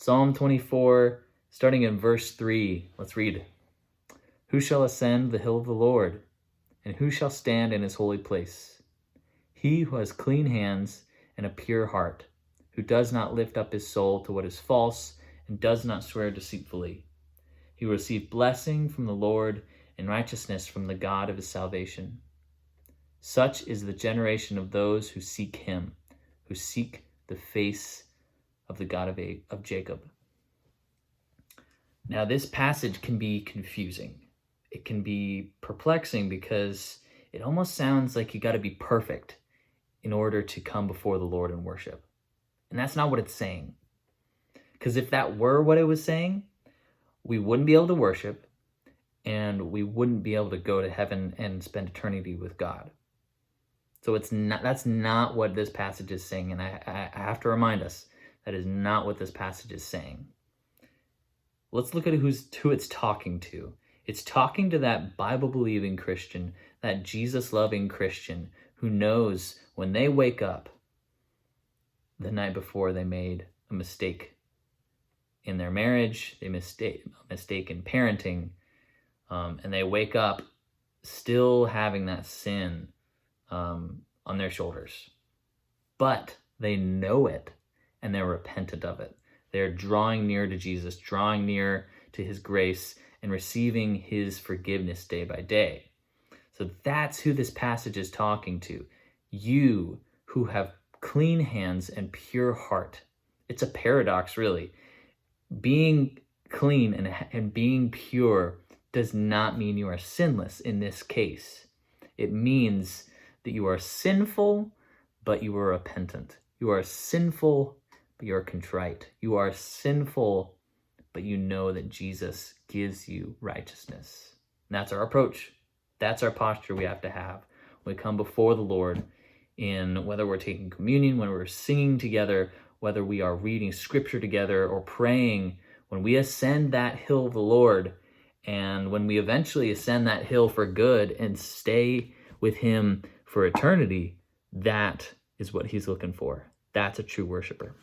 Psalm 24, starting in verse 3. Let's read. Who shall ascend the hill of the Lord? And who shall stand in his holy place? He who has clean hands and a pure heart, who does not lift up his soul to what is false and does not swear deceitfully. He will receive blessing from the Lord and righteousness from the God of his salvation. Such is the generation of those who seek him, who seek the face of the God of Jacob. Now, this passage can be confusing. It can be perplexing because it almost sounds like you got to be perfect in order to come before the Lord and worship. And that's not what it's saying. Because if that were what it was saying, we wouldn't be able to worship and we wouldn't be able to go to heaven and spend eternity with God. So that's not what this passage is saying. And I have to remind us, that is not what this passage is saying. Let's look at who it's talking to. It's talking to that Bible-believing Christian, that Jesus-loving Christian who knows when they wake up the night before they made a mistake in their marriage, a mistake in parenting, and they wake up still having that sin on their shoulders. But they know it and they're repentant of it. They're drawing near to Jesus, drawing near to his grace, and receiving his forgiveness day by day. So that's who this passage is talking to. You who have clean hands and pure heart. It's a paradox, really. Being clean and being pure does not mean you are sinless in this case. It means that you are sinful, but you are repentant. You are sinful, but you are contrite. You are sinful, but you know that Jesus gives you righteousness. And that's our approach. That's our posture we have to have when we come before the Lord, in whether we're taking communion, when we're singing together, whether we are reading scripture together or praying. When we ascend that hill of the Lord, and when we eventually ascend that hill for good and stay with him for eternity, that is what he's looking for. That's a true worshiper.